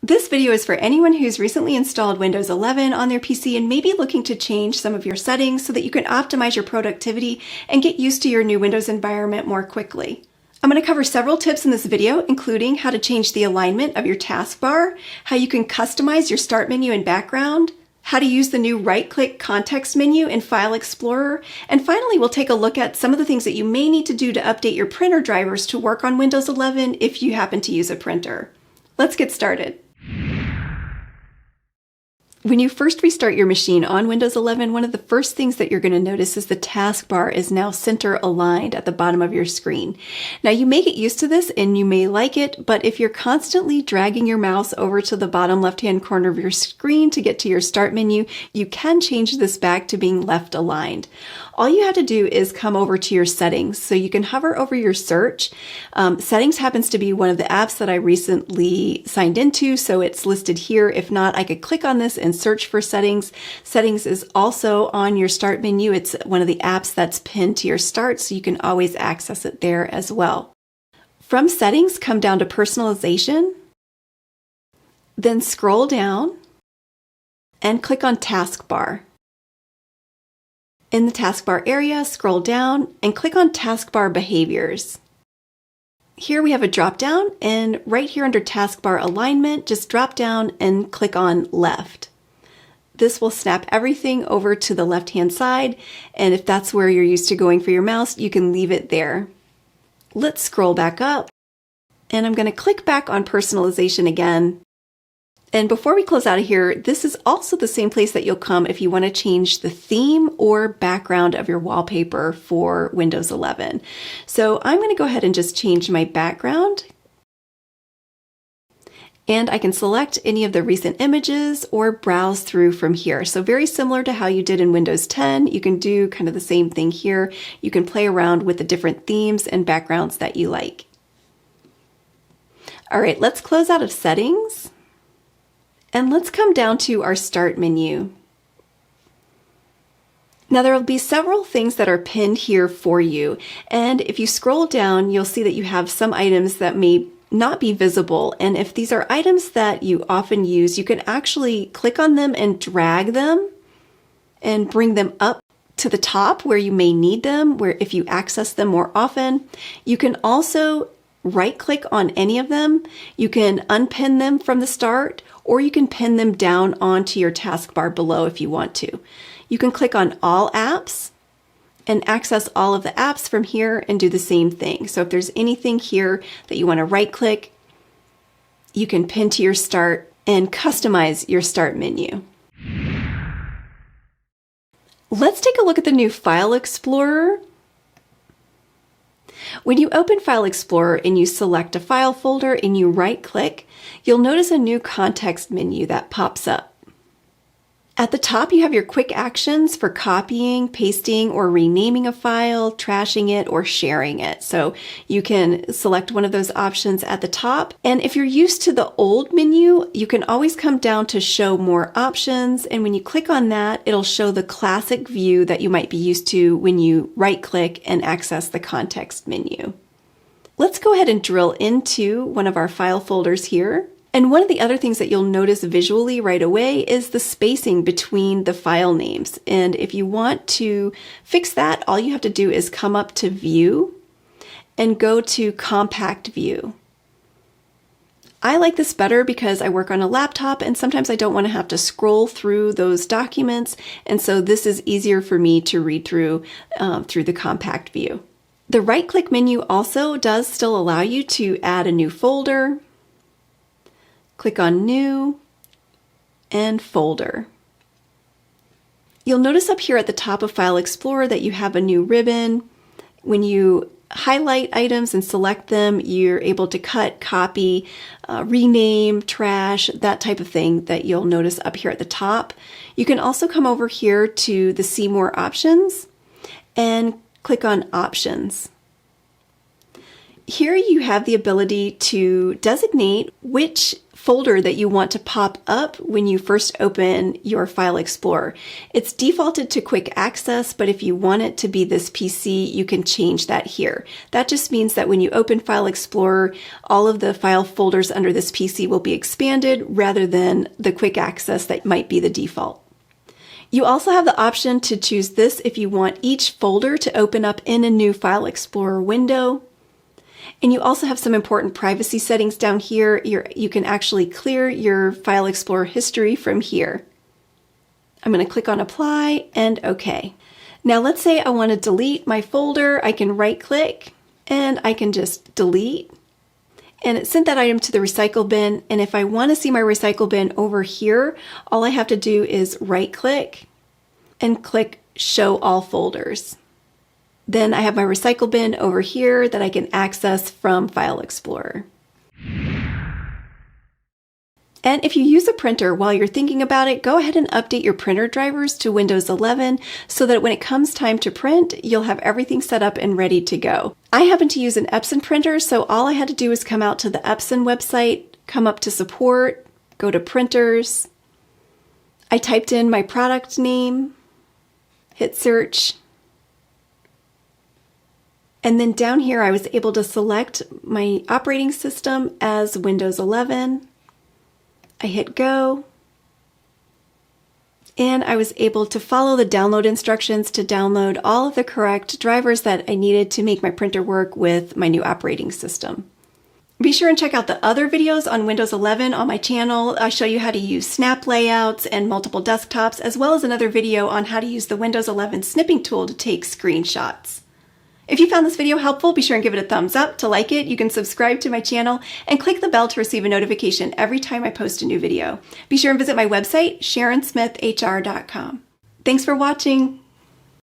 This video is for anyone who's recently installed Windows 11 on their PC and may be looking to change some of your settings so that you can optimize your productivity and get used to your new Windows environment more quickly. I'm going to cover several tips in this video, including how to change the alignment of your taskbar, how you can customize your start menu and background, how to use the new right-click context menu in File Explorer, and finally we'll take a look at some of the things that you may need to do to update your printer drivers to work on Windows 11 if you happen to use a printer. Let's get started. When you first restart your machine on Windows 11, one of the first things that you're going to notice is the taskbar is now center aligned at the bottom of your screen. Now you may get used to this and you may like it, but if you're constantly dragging your mouse over to the bottom left-hand corner of your screen to get to your start menu, you can change this back to being left aligned. All you have to do is come over to your settings. So you can hover over your search. Settings happens to be one of the apps that I recently signed into, so it's listed here. If not, I could click on this and search for settings. Settings is also on your start menu. It's one of the apps that's pinned to your start, so you can always access it there as well. From settings, come down to personalization, then scroll down and click on taskbar. In the taskbar area, scroll down and click on taskbar behaviors. Here we have a drop down, and right here under taskbar alignment, just drop down and click on left. This will snap everything over to the left-hand side, and if that's where you're used to going for your mouse, you can leave it there. Let's scroll back up, and I'm going to click back on personalization again. And before we close out of here, this is also the same place that you'll come if you want to change the theme or background of your wallpaper for Windows 11. So I'm going to go ahead and just change my background. And I can select any of the recent images or browse through from here. So very similar to how you did in Windows 10, you can do kind of the same thing here. You can play around with the different themes and backgrounds that you like. All right, let's close out of settings. And let's come down to our start menu. Now there will be several things that are pinned here for you. And if you scroll down, you'll see that you have some items that may not be visible. And if these are items that you often use, you can actually click on them and drag them and bring them up to the top where you may need them, where if you access them more often. You can also right-click on any of them. You can unpin them from the start, or you can pin them down onto your taskbar below if you want to. You can click on all apps and access all of the apps from here and do the same thing. So if there's anything here that you want to right-click, you can pin to your start and customize your start menu. Let's take a look at the new File Explorer. When you open File Explorer and you select a file folder and you right-click, you'll notice a new context menu that pops up. At the top, you have your quick actions for copying, pasting, or renaming a file, trashing it, or sharing it. So you can select one of those options at the top. And if you're used to the old menu, you can always come down to show more options. And when you click on that, it'll show the classic view that you might be used to when you right-click and access the context menu. Let's go ahead and drill into one of our file folders here. And one of the other things that you'll notice visually right away is the spacing between the file names. And if you want to fix that, all you have to do is come up to View and go to Compact View. I like this better because I work on a laptop and sometimes I don't want to have to scroll through those documents. And so this is easier for me to read through the Compact View. The right-click menu also does still allow you to add a new folder. Click on New and Folder. You'll notice up here at the top of File Explorer that you have a new ribbon. When you highlight items and select them, you're able to cut, copy, rename, trash, that type of thing that you'll notice up here at the top. You can also come over here to the See More options and click on Options. Here you have the ability to designate which folder that you want to pop up when you first open your File Explorer. It's defaulted to Quick Access, but if you want it to be this PC, you can change that here. That just means that when you open File Explorer, all of the file folders under this PC will be expanded rather than the Quick Access that might be the default. You also have the option to choose this if you want each folder to open up in a new File Explorer window. And you also have some important privacy settings down here. You can actually clear your File Explorer history from here. I'm going to click on Apply and OK. Now let's say I want to delete my folder. I can right click and I can just delete. And it sent that item to the recycle bin. And if I want to see my recycle bin over here, all I have to do is right click and click Show All Folders. Then I have my recycle bin over here that I can access from File Explorer. And if you use a printer while you're thinking about it, go ahead and update your printer drivers to Windows 11 so that when it comes time to print, you'll have everything set up and ready to go. I happen to use an Epson printer, so all I had to do was come out to the Epson website, come up to Support, go to Printers. I typed in my product name, hit search. And then down here, I was able to select my operating system as Windows 11. I hit go. And I was able to follow the download instructions to download all of the correct drivers that I needed to make my printer work with my new operating system. Be sure and check out the other videos on Windows 11 on my channel. I show you how to use snap layouts and multiple desktops, as well as another video on how to use the Windows 11 snipping tool to take screenshots. If you found this video helpful, be sure and give it a thumbs up. To like it, you can subscribe to my channel and click the bell to receive a notification every time I post a new video. Be sure and visit my website, SharonSmithHR.com. Thanks for watching.